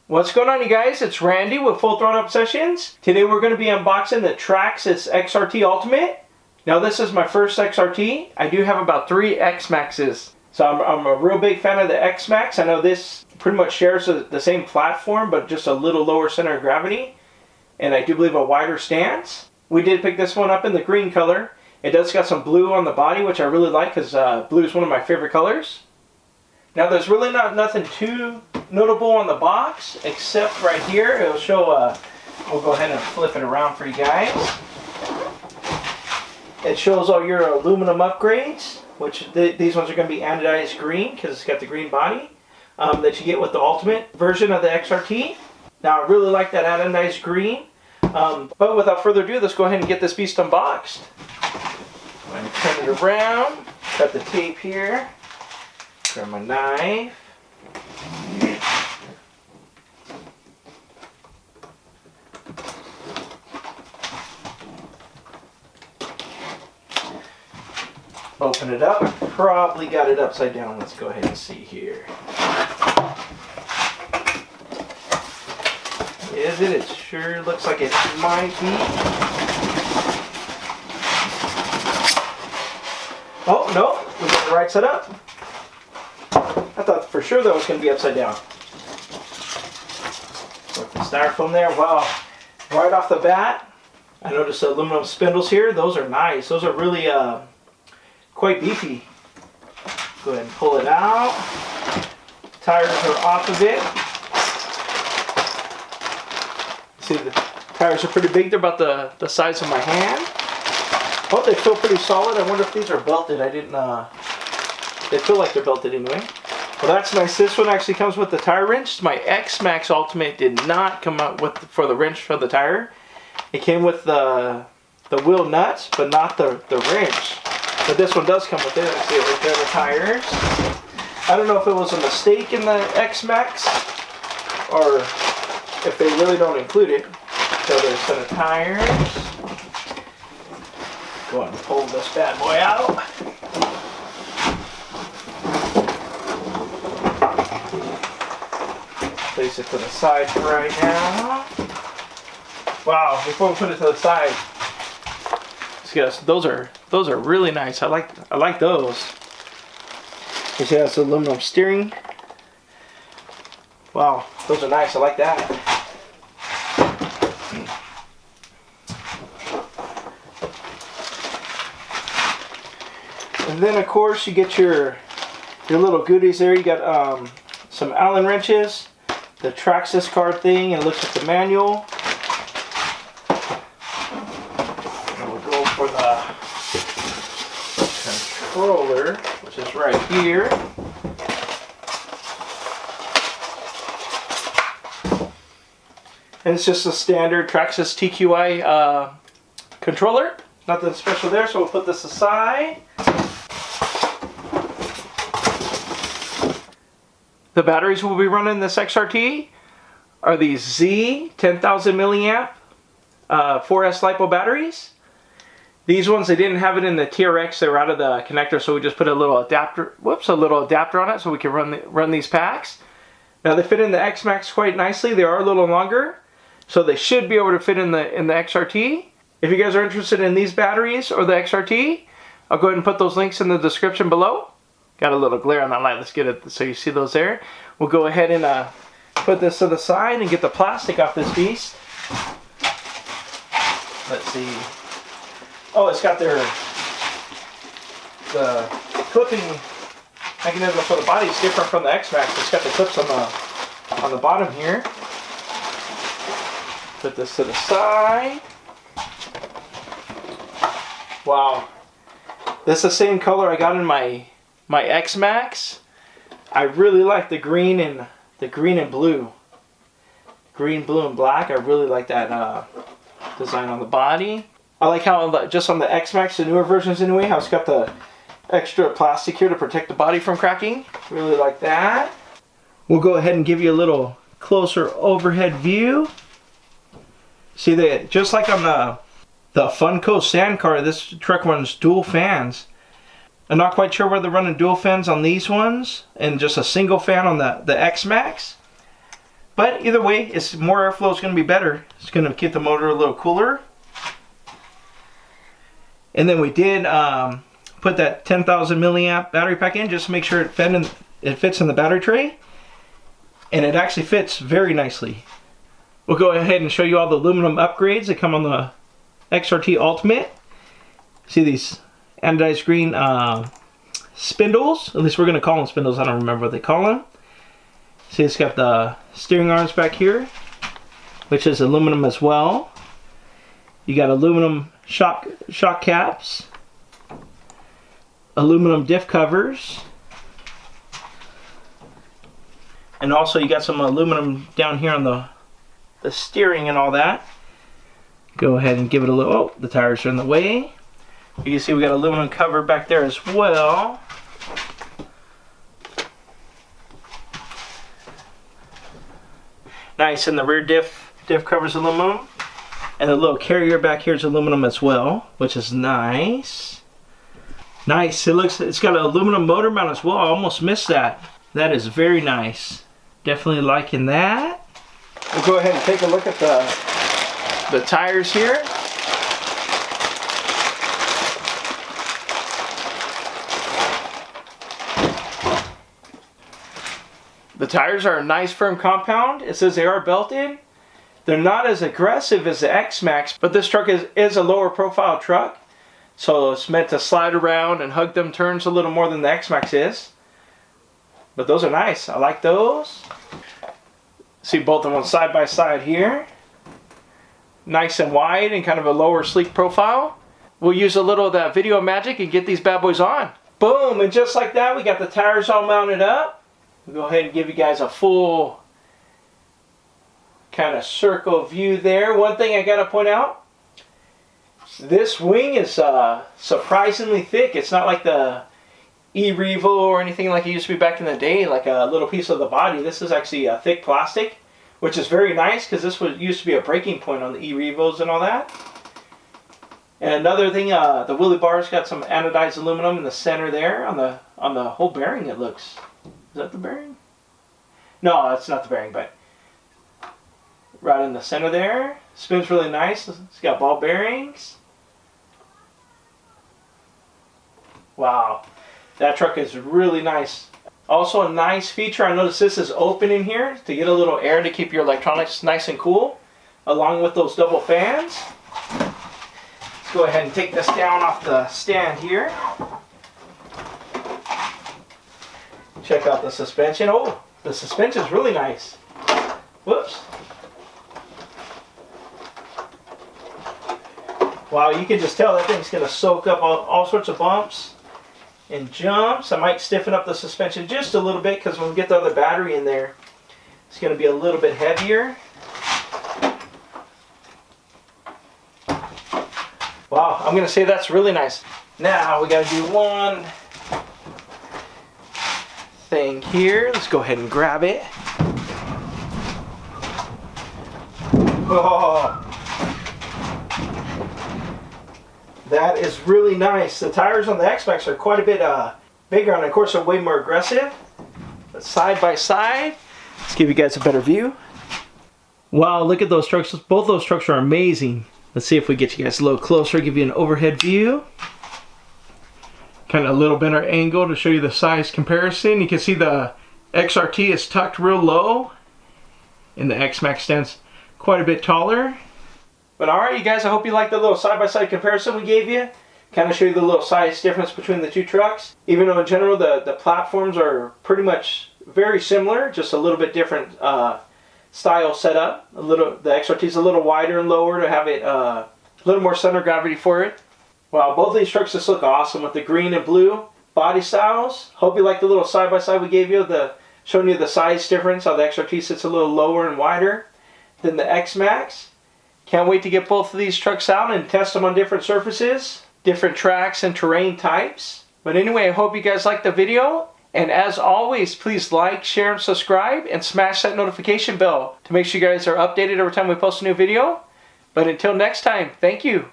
What's going on, you guys? It's Randy with Full Throttle Obsessions. Today we're going to be unboxing the Traxxas XRT Ultimate. Now this is my first XRT. I do have about 3 X-MAXXs. So I'm a real big fan of the XMAXX. I know this pretty much shares the same platform, but just a little lower center of gravity. And I do believe a wider stance. We did pick this one up in the green color. It does got some blue on the body, which I really like because blue is one of my favorite colors. Now there's really nothing too notable on the box, except right here. It'll show, we'll go ahead and flip it around for you guys. It shows all your aluminum upgrades, which these ones are going to be anodized green because it's got the green body that you get with the Ultimate version of the XRT. Now I really like that anodized green, but without further ado, let's go ahead and get this beast unboxed. I'm going to turn it around, cut the tape here. Grab my knife. Open it up. Probably got it upside down. Let's go ahead and see here. Is it? It sure looks like it might be. Oh, no. We got the right side up. I thought for sure that was going to be upside down. With the styrofoam there, wow. Right off the bat, I noticed the aluminum spindles here. Those are nice. Those are really quite beefy. Go ahead and pull it out. Tires are off of it. See, the tires are pretty big. They're about the size of my hand. Oh, they feel pretty solid. I wonder if these are belted. I didn't, they feel like they're belted anyway. Well, that's nice. This one actually comes with the tire wrench. My XMAXX Ultimate did not come out with for the wrench for the tire. It came with the wheel nuts, but not the wrench. But this one does come with it. I see it right there, the tires. I don't know if it was a mistake in the XMAXX or if they really don't include it. So there's a set of tires. Go ahead and pull this bad boy out. Place it to the side for right now. Wow, before we put it to the side, yes, those are really nice. I like those. You see that's aluminum steering. Wow, those are nice. I like that. And then of course you get your little goodies there. You got some Allen wrenches, the Traxxas card thing, and it looks like the manual. And we'll go for the controller, which is right here. And it's just a standard Traxxas TQI controller. Nothing special there, so we'll put this aside. The batteries we'll be running this XRT are these Z 10,000 milliamp 4S LiPo batteries. These ones, they didn't have it in the TRX. They were out of the connector, so we just put a little adapter. Whoops, a little adapter on it, so we can run these packs. Now they fit in the XMAXX quite nicely. They are a little longer, so they should be able to fit in the XRT. If you guys are interested in these batteries or the XRT, I'll go ahead and put those links in the description below. Got a little glare on that light. Let's get it so you see those there. We'll go ahead and put this to the side and get the plastic off this beast. Let's see. Oh, it's got the clipping mechanism for the body is different from the XMAXX. It's got the clips on the bottom here. Put this to the side. Wow. This is the same color I got in my XMAXX. I really like the green and blue. Green, blue, and black. I really like that design on the body. I like how just on the XMAXX, the newer versions anyway, how it's got the extra plastic here to protect the body from cracking. Really like that. We'll go ahead and give you a little closer overhead view. See that just like on the Funko Sand Car, this truck runs dual fans. I'm not quite sure whether they're running dual fans on these ones and just a single fan on the XMAXX. But either way, it's more airflow is going to be better. It's going to keep the motor a little cooler. And then we did put that 10,000 milliamp battery pack in just to make sure it fits in the battery tray. And it actually fits very nicely. We'll go ahead and show you all the aluminum upgrades that come on the XRT Ultimate. See these anodized green spindles? At least we're going to call them spindles. I don't remember what they call them. See, it's got the steering arms back here, which is aluminum as well. You got aluminum shock caps, aluminum diff covers, and also you got some aluminum down here on the steering and all that. Go ahead and give it a little, oh, the tires are in the way. You can see we got aluminum cover back there as well. Nice, and the rear diff cover's aluminum. And the little carrier back here is aluminum as well, which is nice. Nice, it's got an aluminum motor mount as well. I almost missed that. That is very nice. Definitely liking that. We'll go ahead and take a look at the tires here. The tires are a nice firm compound. It says they are belted. They're not as aggressive as the X-MAXX, but this truck is a lower profile truck. So it's meant to slide around and hug them turns a little more than the X-MAXX is. But those are nice. I like those. See both of them side by side here. Nice and wide and kind of a lower sleek profile. We'll use a little of that video magic and get these bad boys on. Boom, and just like that, we got the tires all mounted up. We'll go ahead and give you guys a full kind of circle view there. One thing I got to point out, this wing is surprisingly thick. It's not like the E-Revo or anything like it used to be back in the day, like a little piece of the body. This is actually a thick plastic, which is very nice because this used to be a breaking point on the E-Revos and all that. And another thing, the wheelie bar's got some anodized aluminum in the center there on the whole bearing. It looks. Is that the bearing? No, that's not the bearing, but right in the center there. Spins really nice. It's got ball bearings. Wow, that truck is really nice. Also a nice feature, I noticed this is open in here to get a little air to keep your electronics nice and cool, along with those double fans. Let's go ahead and take this down off the stand here. Check out the suspension. Oh, the suspension is really nice. Whoops. Wow, you can just tell that thing's going to soak up all sorts of bumps and jumps. I might stiffen up the suspension just a little bit because when we get the other battery in there, it's going to be a little bit heavier. Wow, I'm going to say that's really nice. Now we got to do one thing here. Let's go ahead and grab it. Oh, that is really nice. The tires on the X-MAXX are quite a bit bigger and of course they're way more aggressive. But side by side, let's give you guys a better view. Wow, look at those trucks. Both those trucks are amazing. Let's see if we get you guys a little closer, give you an overhead view. Kind of a little better angle to show you the size comparison. You can see the XRT is tucked real low and the XMAXX stands quite a bit taller. But alright you guys, I hope you liked the little side-by-side comparison we gave you. Kind of show you the little size difference between the two trucks. Even though in general the platforms are pretty much very similar, just a little bit different style setup. The XRT is a little wider and lower to have it a little more center of gravity for it. Wow, both of these trucks just look awesome with the green and blue body styles. Hope you like the little side-by-side we gave you, showing you the size difference, how the XRT sits a little lower and wider than the XMAXX. Can't wait to get both of these trucks out and test them on different surfaces, different tracks and terrain types. But anyway, I hope you guys liked the video. And as always, please like, share, and subscribe, and smash that notification bell to make sure you guys are updated every time we post a new video. But until next time, thank you.